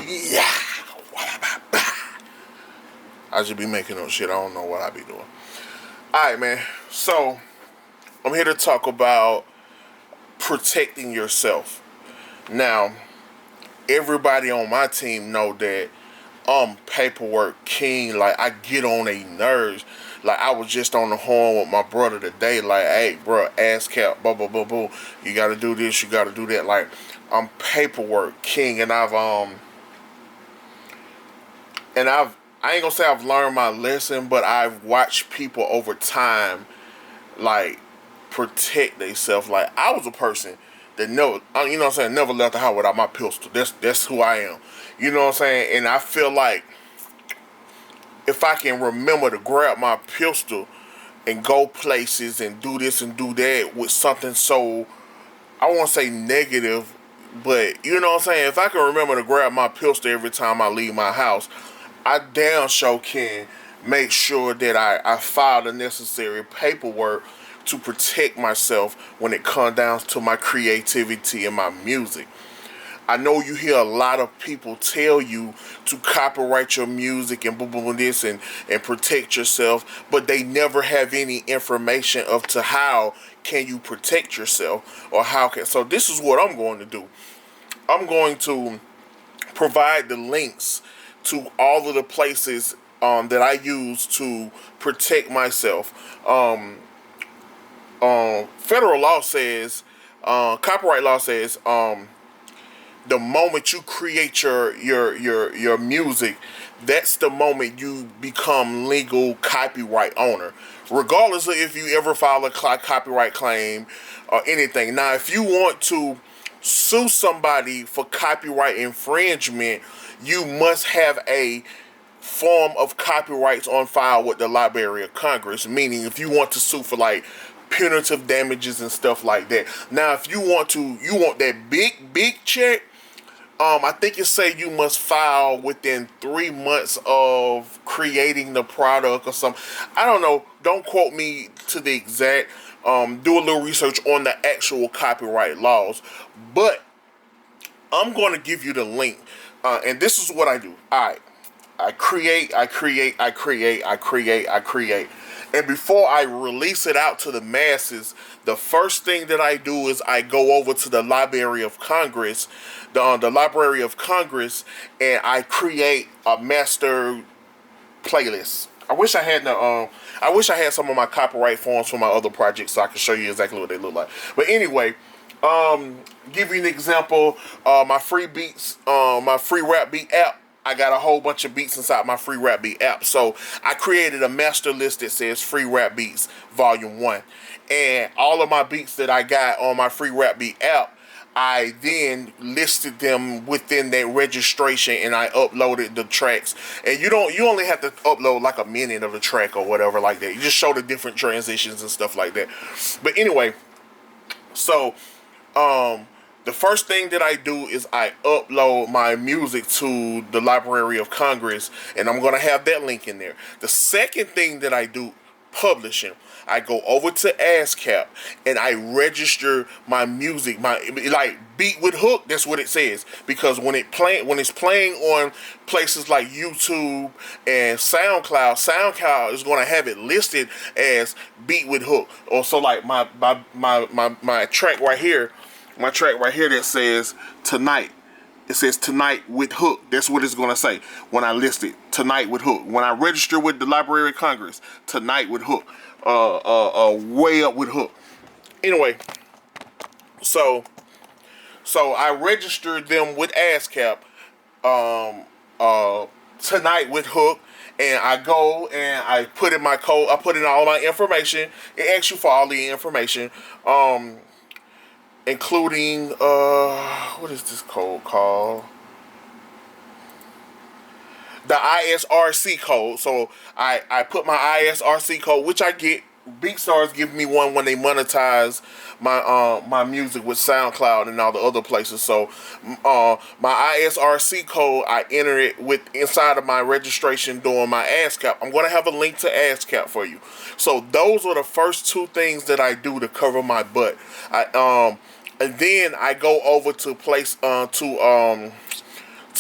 Yeah. I should be making up shit. I don't know what I be doing. Alright, man. So, I'm here to talk about protecting yourself. Now, everybody on my team know that I'm paperwork king. Like, I get on their nerves. Like, I was just on the horn with my brother today. Like, hey, bro, ASCAP, blah, blah, blah, blah. You gotta do this, you gotta do that. Like, I'm paperwork king, and I ain't gonna say I've learned my lesson, but I've watched people over time, like, protect themselves. Like, I was a person that never, you know what I'm saying, never left the house without my pistol. That's who I am. You know what I'm saying? And I feel like if I can remember to grab my pistol and go places and do this and do that with something so, I won't say negative, but you know what I'm saying? If I can remember to grab my pistol every time I leave my house, I damn sure can make sure that I file the necessary paperwork to protect myself when it comes down to my creativity and my music. I know you hear a lot of people tell you to copyright your music and boom, boom, boom, this and protect yourself, but they never have any information of to how can you protect yourself or how can. So this is what I'm going to do. I'm going to provide the links to all of the places that I use to protect myself. Federal law says, copyright law says, the moment you create your music, that's the moment you become legal copyright owner, regardless of if you ever file a copyright claim or anything. Now, if you want to sue somebody for copyright infringement, you must have a form of copyrights on file with the Library of Congress, meaning if you want to sue for like punitive damages and stuff like that. Now, if you want that big check, I think it say you must file within 3 months of creating the product or something. I don't know. Don't quote me to the exact. Do a little research on the actual copyright laws. But I'm going to give you the link. And this is what I do. Alright. I create. And before I release it out to the masses, the first thing that I do is I go over to the Library of Congress, the Library of Congress, and I create a master playlist. I wish I had some of my copyright forms for my other projects so I can show you exactly what they look like. But anyway, give you an example. My free beats, my free rap beat app. I got a whole bunch of beats inside my free rap beat app. So I created a master list that says free rap beats volume 1. And all of my beats that I got on my free rap beat app, I then listed them within that registration and I uploaded the tracks. And you only have to upload like a minute of the track or whatever like that. You just show the different transitions and stuff like that. But anyway, so the first thing that I do is I upload my music to the Library of Congress, and I'm going to have that link in there. The second thing that I do, publishing. I go over to ASCAP and I register my music, my like beat with hook. That's what it says, because when it's playing on places like YouTube and SoundCloud is going to have it listed as beat with hook. Or so like my track right here. My track right here that says tonight. It says tonight with hook. That's what it's going to say when I list it. Tonight with hook. When I register with the Library of Congress, tonight with hook. Way up with hook. Anyway, so I registered them with ASCAP tonight with hook. And I go and I put in my code. I put in all my information. It asks you for all the information. Including, what is this code called? The ISRC code. So I put my ISRC code, which I get. BeatStars give me one when they monetize my music with SoundCloud and all the other places. So my ISRC code, I enter it with inside of my registration during my ASCAP. I'm going to have a link to ASCAP for you. So those are the first two things that I do to cover my butt. And then I go over to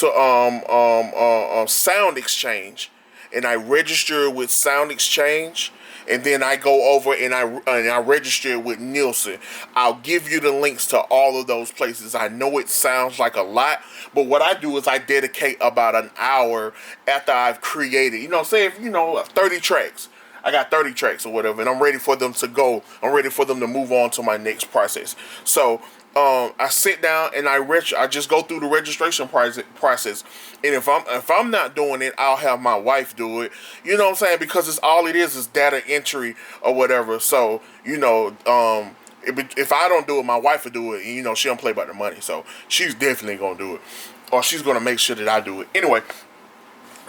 SoundExchange, and I register it with SoundExchange, and then I go over and I register it with Nielsen. I'll give you the links to all of those places. I know it sounds like a lot, but what I do is I dedicate about an hour after I've created, say if 30 tracks. I got 30 tracks or whatever, and I'm ready for them to go. I'm ready for them to move on to my next process. So I sit down and I just go through the registration process. And if I'm not doing it, I'll have my wife do it. You know what I'm saying? Because it's all it is data entry or whatever. So if I don't do it, my wife will do it. And, she don't play about the money, so she's definitely gonna do it, or she's gonna make sure that I do it anyway.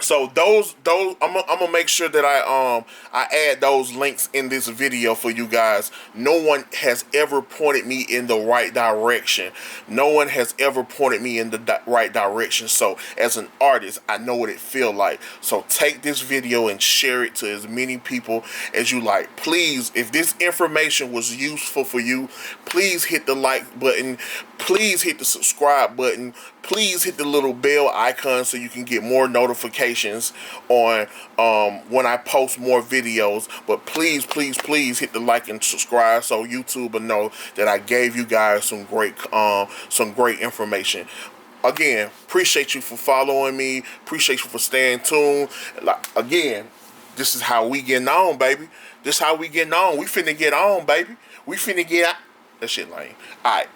So those I'm gonna make sure that I add those links in this video for you guys. No one has ever pointed me in the right direction. No one has ever pointed me in the right direction. So as an artist, I know what it feels like. So take this video and share it to as many people as you like. Please, if this information was useful for you, please hit the like button. Please hit the subscribe button. Please hit the little bell icon so you can get more notifications on when I post more videos. But please, please, please hit the like and subscribe so YouTube will know that I gave you guys some great information. Again, appreciate you for following me. Appreciate you for staying tuned. Again, this is how we getting on, baby. This is how we getting on. We finna get on, baby. We finna get out. That shit lame. All right.